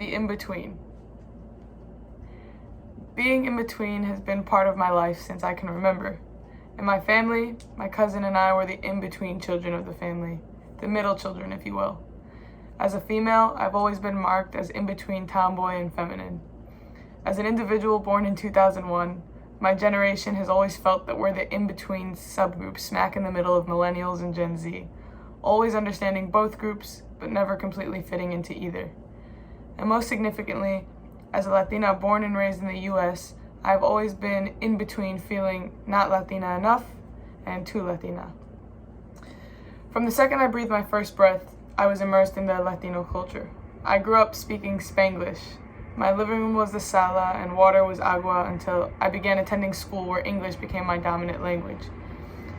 the in-between. Being in between has been part of my life since I can remember. In my family, my cousin and I were the in-between children of the family, the middle children, if you will. As a female, I've always been marked as in-between tomboy and feminine. As an individual born in 2001, my generation has always felt that we're the in-between subgroup smack in the middle of millennials and Gen Z, always understanding both groups, but never completely fitting into either. And most significantly, as a Latina born and raised in the US, I've always been in between feeling not Latina enough and too Latina. From the second I breathed my first breath, I was immersed in the Latino culture. I grew up speaking Spanglish. My living room was the sala and water was agua until I began attending school where English became my dominant language.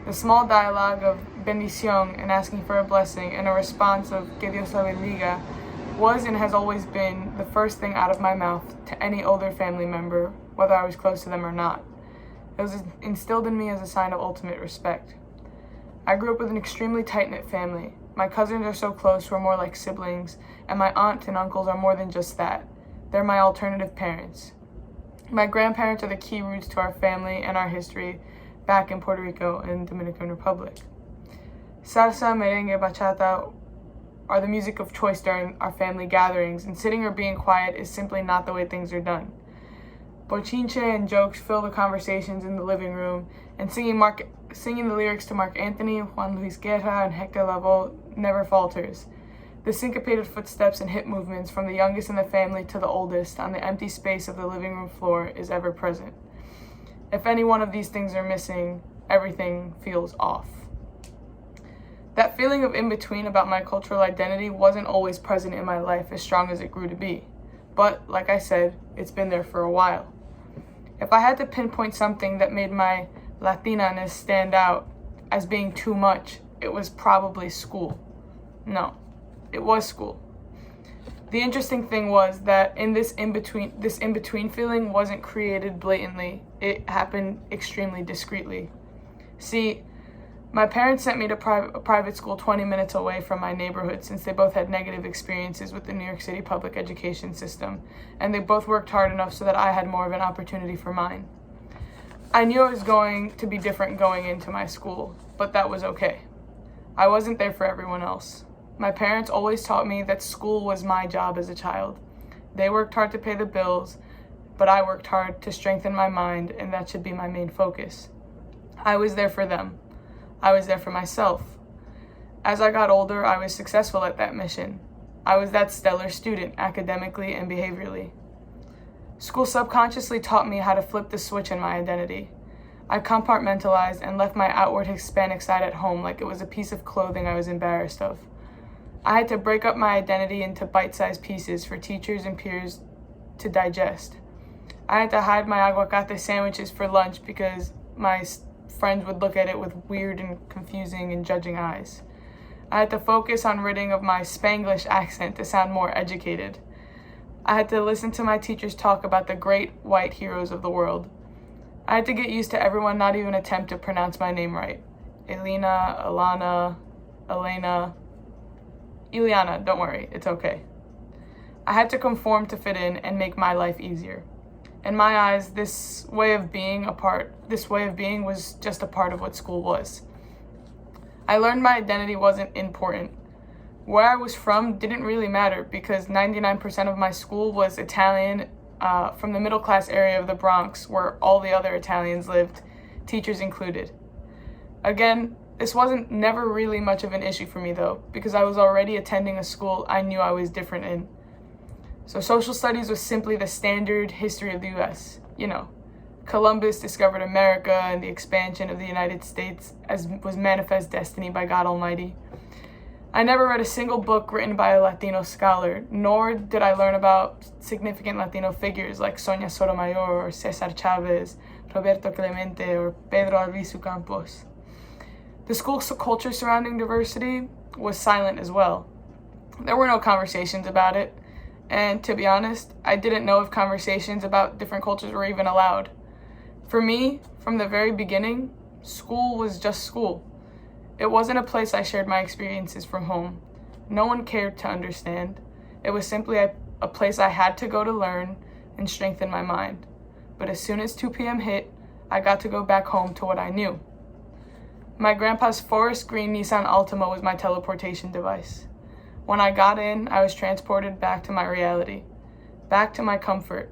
The small dialogue of bendición and asking for a blessing and a response of que Dios la bendiga was and has always been the first thing out of my mouth to any older family member, whether I was close to them or not. It was instilled in me as a sign of ultimate respect. I grew up with an extremely tight-knit family. My cousins are so close we're more like siblings, and my aunt and uncles are more than just that. They're my alternative parents. My grandparents are the key roots to our family and our history back in Puerto Rico and Dominican Republic. Salsa, merengue, bachata are the music of choice during our family gatherings, and sitting or being quiet is simply not the way things are done. Bochinche and jokes fill the conversations in the living room, and singing the lyrics to Marc Anthony, Juan Luis Guerra, and Hector Lavoe never falters. The syncopated footsteps and hip movements from the youngest in the family to the oldest on the empty space of the living room floor is ever present. If any one of these things are missing, everything feels off. That feeling of in-between about my cultural identity wasn't always present in my life as strong as it grew to be. But, like I said, it's been there for a while. If I had to pinpoint something that made my Latina-ness stand out as being too much, it was probably school. No, it was school. The interesting thing was that in this in-between feeling wasn't created blatantly. It happened extremely discreetly. See, my parents sent me to a private school 20 minutes away from my neighborhood since they both had negative experiences with the New York City public education system, and they both worked hard enough so that I had more of an opportunity for mine. I knew I was going to be different going into my school, but that was okay. I wasn't there for everyone else. My parents always taught me that school was my job as a child. They worked hard to pay the bills, but I worked hard to strengthen my mind, and that should be my main focus. I was there for them. I was there for myself. As I got older, I was successful at that mission. I was that stellar student, academically and behaviorally. School subconsciously taught me how to flip the switch in my identity. I compartmentalized and left my outward Hispanic side at home like it was a piece of clothing I was embarrassed of. I had to break up my identity into bite-sized pieces for teachers and peers to digest. I had to hide my aguacate sandwiches for lunch because my friends would look at it with weird and confusing and judging eyes. I had to focus on ridding of my Spanglish accent to sound more educated. I had to listen to my teachers talk about the great white heroes of the world. I had to get used to everyone not even attempt to pronounce my name right. Elena, Alana, Elena, Ileana, don't worry, it's okay. I had to conform to fit in and make my life easier. In my eyes, this way of being was just a part of what school was. I learned my identity wasn't important. Where I was from didn't really matter because 99% of my school was Italian from the middle class area of the Bronx where all the other Italians lived, teachers included. Again, this wasn't never really much of an issue for me though, because I was already attending a school I knew I was different in. So social studies was simply the standard history of the US. You know, Columbus discovered America and the expansion of the United States as was manifest destiny by God Almighty. I never read a single book written by a Latino scholar, nor did I learn about significant Latino figures like Sonia Sotomayor or Cesar Chavez, Roberto Clemente, or Pedro Albizu Campos. The school's culture surrounding diversity was silent as well. There were no conversations about it, and to be honest, I didn't know if conversations about different cultures were even allowed. For me, from the very beginning, school was just school. It wasn't a place I shared my experiences from home. No one cared to understand. It was simply a a place I had to go to learn and strengthen my mind. But as soon as 2 p.m. hit, I got to go back home to what I knew. My grandpa's forest green Nissan Altima was my teleportation device. When I got in, I was transported back to my reality, back to my comfort,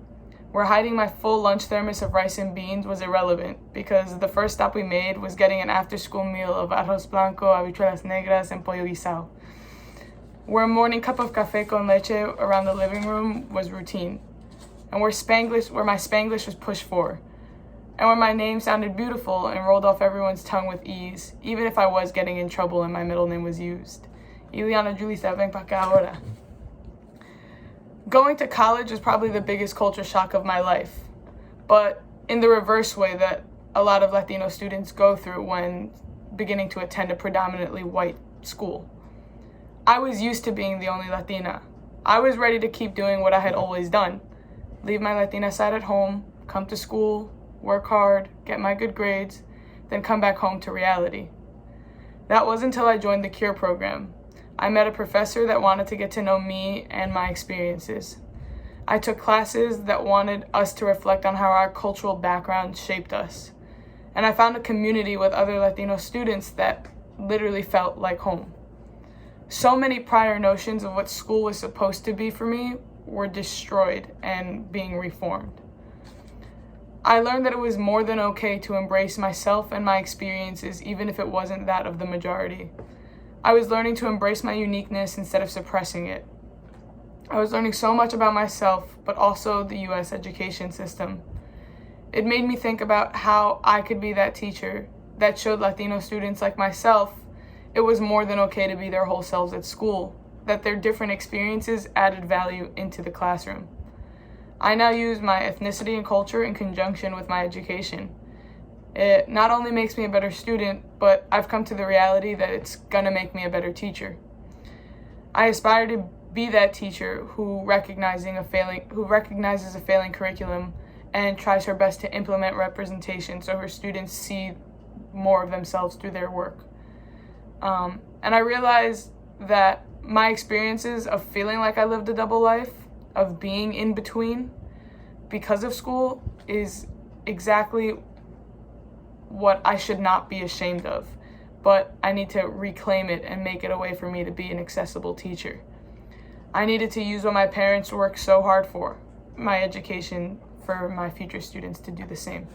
where hiding my full lunch thermos of rice and beans was irrelevant because the first stop we made was getting an after-school meal of arroz blanco, habichuelas negras, and pollo guisado, where a morning cup of café con leche around the living room was routine, and where my Spanglish was pushed for, and where my name sounded beautiful and rolled off everyone's tongue with ease, even if I was getting in trouble and my middle name was used. Ileana Julissa, ven pa acá ahora. Going to college was probably the biggest culture shock of my life, but in the reverse way that a lot of Latino students go through when beginning to attend a predominantly white school. I was used to being the only Latina. I was ready to keep doing what I had always done. Leave my Latina side at home, come to school, work hard, get my good grades, then come back home to reality. That wasn't until I joined the CURE program. I met a professor that wanted to get to know me and my experiences. I took classes that wanted us to reflect on how our cultural background shaped us. And I found a community with other Latino students that literally felt like home. So many prior notions of what school was supposed to be for me were destroyed and being reformed. I learned that it was more than okay to embrace myself and my experiences, even if it wasn't that of the majority. I was learning to embrace my uniqueness instead of suppressing it. I was learning so much about myself, but also the U.S. education system. It made me think about how I could be that teacher that showed Latino students like myself it was more than okay to be their whole selves at school, that their different experiences added value into the classroom. I now use my ethnicity and culture in conjunction with my education. It not only makes me a better student, but I've come to the reality that it's gonna make me a better teacher. I aspire to be that teacher who recognizes a failing curriculum and tries her best to implement representation so her students see more of themselves through their work. And I realized that my experiences of feeling like I lived a double life, of being in between because of school, is exactly what I should not be ashamed of, but I need to reclaim it and make it a way for me to be an accessible teacher. I needed to use what my parents worked so hard for, my education, for my future students to do the same.